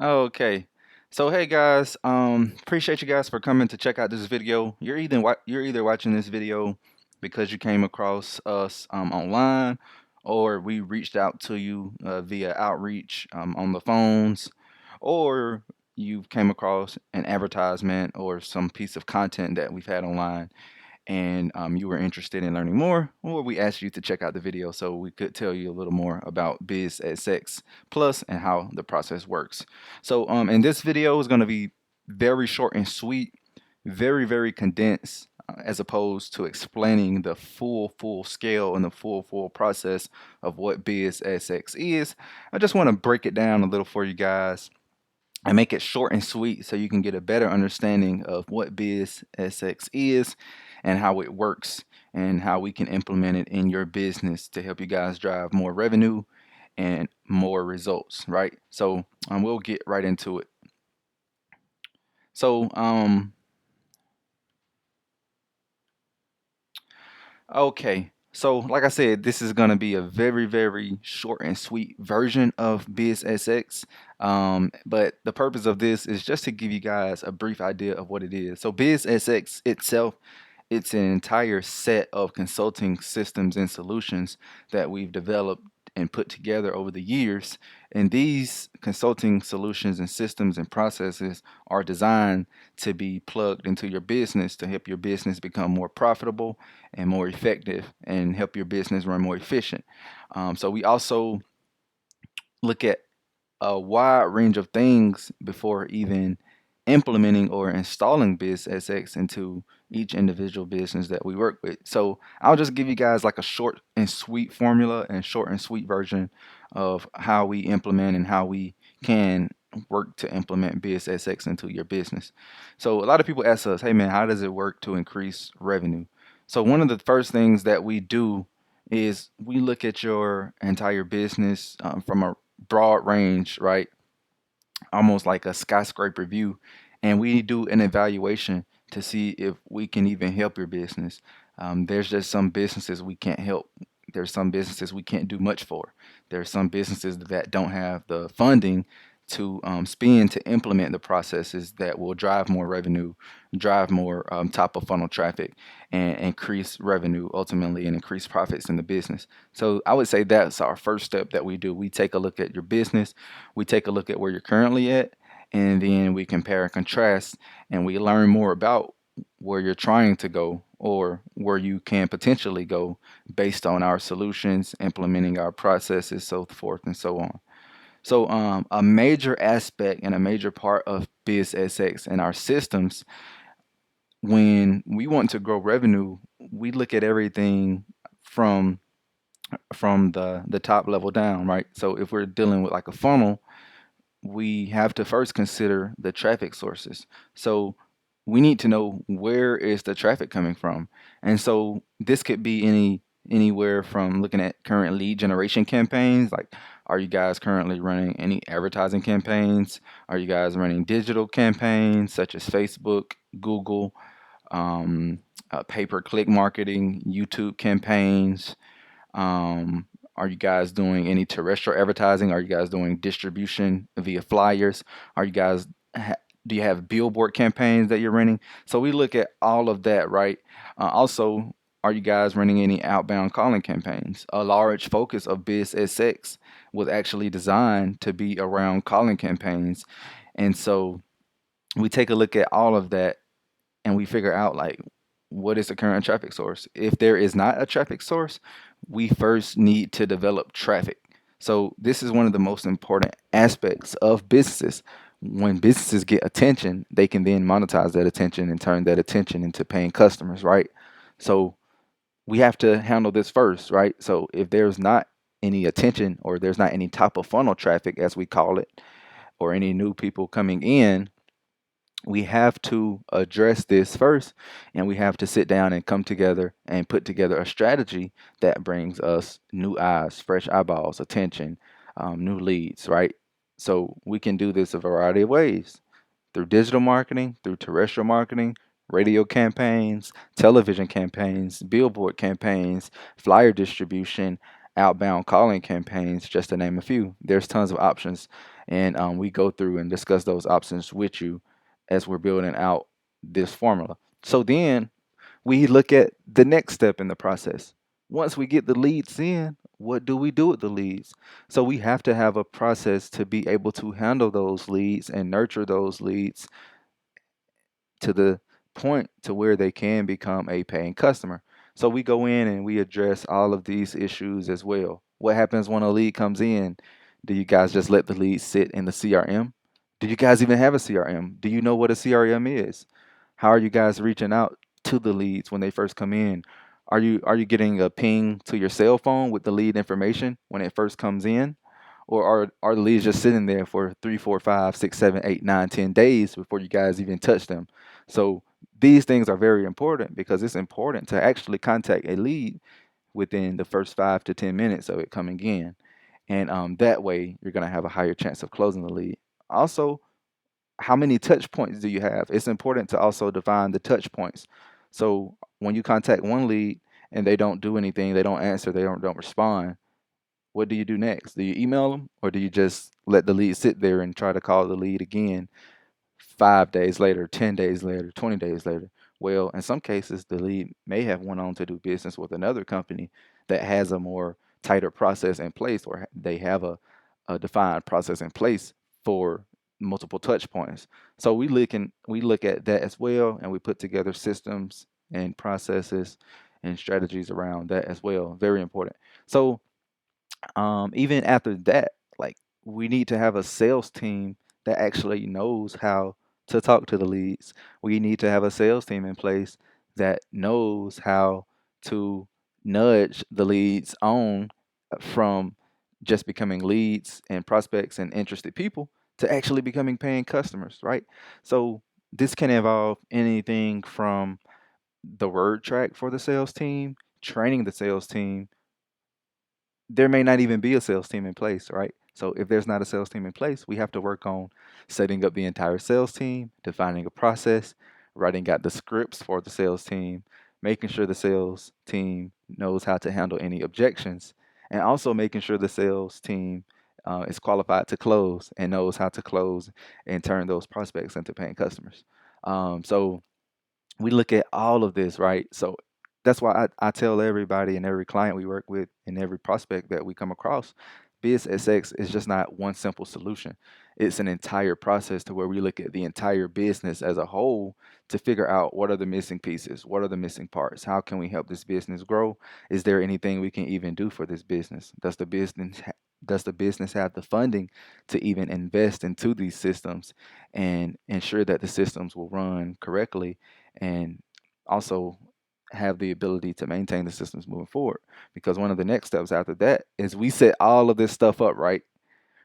Okay. So hey guys, appreciate you guys for coming to check out this video. You're either watching this video because you came across us online, or we reached out to you via outreach on the phones, or you came across an advertisement or some piece of content that we've had online, and you were interested in learning more, or we asked you to check out the video so we could tell you a little more about BizSX Plus and how the process works. So in this video is going to be very short and sweet, very condensed, as opposed to explaining the full scale and the full process of what BizSX is. I just want to break it down a little for you guys and make it short and sweet so you can get a better understanding of what BizSX is and how it works and how we can implement it in your business to help you guys drive more revenue and more results, right? So we'll get right into it. So okay. So, like I said, this is going to be a very short and sweet version of BizSX. But the purpose of this is just to give you guys a brief idea of what it is. So, BizSX itself, it's an entire set of consulting systems and solutions that we've developed and put together over the years. And these consulting solutions and systems and processes are designed to be plugged into your business to help your business become more profitable and more effective and help your business run more efficient. So we also look at a wide range of things before even implementing or installing BizSX into each individual business that we work with. So I'll just give you guys like a short and sweet formula and short and sweet version of how we implement and how we can work to implement BizSX into your business. So a lot of people ask us, hey man, how does it work to increase revenue? So one of the first things that we do is we look at your entire business from a broad range, right? Almost like a skyscraper view. And we do an evaluation to see if we can even help your business. There's just some businesses we can't help. There's some businesses we can't do much for. There's some businesses that don't have the funding to spend to implement the processes that will drive more revenue, drive more top of funnel traffic, and increase revenue ultimately and increase profits in the business. So I would say that's our first step that we do. We take a look at your business, we take a look at where you're currently at, and then we compare and contrast and we learn more about where you're trying to go or where you can potentially go based on our solutions, implementing our processes, so forth and so on. So, a major aspect and a major part of BizSX and our systems, when we want to grow revenue, we look at everything from the top level down, right? So, if we're dealing with like a funnel, we have to first consider the traffic sources. So, we need to know where is the traffic coming from, and so this could be anywhere from looking at current lead generation campaigns, like are you guys currently running any advertising campaigns? Are you guys running digital campaigns such as Facebook, Google, um, pay-per-click marketing, YouTube campaigns? Are you guys doing any terrestrial advertising? Are you guys doing distribution via flyers? Are you guys do you have billboard campaigns that you're running? So we look at all of that, right? Also, are you guys running any outbound calling campaigns? A large focus of BizSX was actually designed to be around calling campaigns, and so we take a look at all of that and we figure out like what is the current traffic source. If there is not a traffic source, we first need to develop traffic. So this is one of the most important aspects of businesses. When businesses get attention, they can then monetize that attention and turn that attention into paying customers, right? So we have to handle this first, right? So if there's not any attention or there's not any top of funnel traffic, as we call it, or any new people coming in, we have to address this first, and we have to sit down and come together and put together a strategy that brings us new eyes, fresh eyeballs, attention, new leads, right? So we can do this a variety of ways, through digital marketing, through terrestrial marketing, radio campaigns, television campaigns, billboard campaigns, flyer distribution, outbound calling campaigns, just to name a few. There's tons of options, and we go through and discuss those options with you as we're building out this formula. So then we look at the next step in the process. Once we get the leads in, what do we do with the leads? So we have to have a process to be able to handle those leads and nurture those leads to the point to where they can become a paying customer. So we go in and we address all of these issues as well. What happens when a lead comes in? Do you guys just let the lead sit in the CRM? Do you guys even have a CRM? Do you know what a CRM is? How are you guys reaching out to the leads when they first come in? Are you getting a ping to your cell phone with the lead information when it first comes in? Or are the leads just sitting there for 3, 4, 5, 6, 7, 8, 9, 10 days before you guys even touch them? So these things are very important because it's important to actually contact a lead within the first 5 to 10 minutes of it coming in. And that way you're going to have a higher chance of closing the lead. Also, how many touch points do you have? It's important to also define the touch points. So when you contact one lead and they don't do anything, they don't answer, they don't respond, what do you do next? Do you email them or do you just let the lead sit there and try to call the lead again 5 days later, 10 days later, 20 days later? Well, in some cases, the lead may have went on to do business with another company that has a more tighter process in place, or they have a defined process in place for multiple touch points. So we look at that as well, and we put together systems and processes and strategies around that as well. Very important. So even after that, like, we need to have a sales team that actually knows how to talk to the leads. We need to have a sales team in place that knows how to nudge the leads on from just becoming leads and prospects and interested people to actually becoming paying customers, right? So this can involve anything from the word track for the sales team, training the sales team. There may not even be a sales team in place, right? So if there's not a sales team in place, we have to work on setting up the entire sales team, defining a process, writing out the scripts for the sales team, making sure the sales team knows how to handle any objections, and also making sure the sales team is qualified to close and knows how to close and turn those prospects into paying customers. So we look at all of this, right? So that's why I tell everybody and every client we work with and every prospect that we come across, BizSX is just not one simple solution. It's an entire process to where we look at the entire business as a whole to figure out what are the missing pieces, what are the missing parts, how can we help this business grow? Is there anything we can even do for this business? Does the business have the funding to even invest into these systems and ensure that the systems will run correctly and also have the ability to maintain the systems moving forward? Because one of the next steps after that is we set all of this stuff up, right?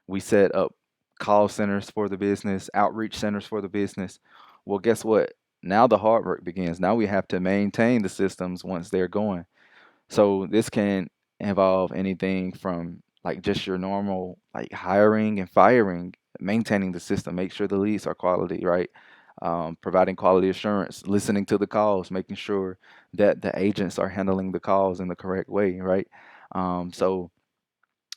We set up call centers for the business, outreach centers for the business. Well, guess what? Now the hard work begins. Now we have to maintain the systems once they're going. So this can involve anything from like just your normal like hiring and firing, maintaining the system, make sure the leads are quality, right? Providing quality assurance, listening to the calls, making sure that the agents are handling the calls in the correct way, right? So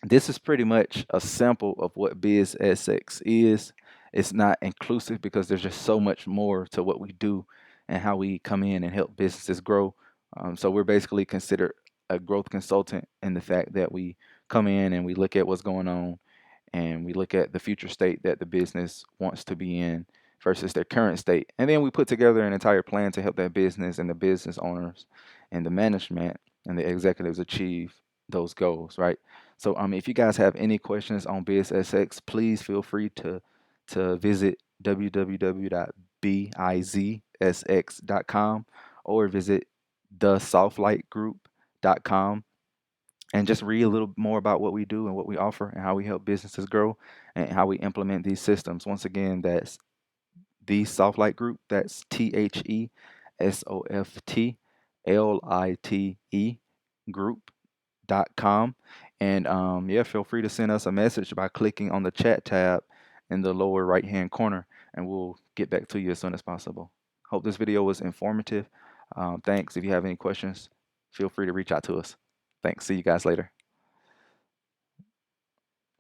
this is pretty much a sample of what BizSX is. It's not inclusive because there's just so much more to what we do and how we come in and help businesses grow. So we're basically considered a growth consultant in the fact that we come in and we look at what's going on and we look at the future state that the business wants to be in versus their current state. And then we put together an entire plan to help that business and the business owners and the management and the executives achieve those goals, right? So if you guys have any questions on BizSX, please feel free to visit www.bizsx.com or visit thesoftlightgroup.com and just read a little more about what we do and what we offer and how we help businesses grow and how we implement these systems. Once again, that's the Softlight Group. That's TheSoftLite group.com. And yeah, feel free to send us a message by clicking on the chat tab in the lower right hand corner, and we'll get back to you as soon as possible. Hope this video was informative. Thanks. If you have any questions, feel free to reach out to us. Thanks. See you guys later.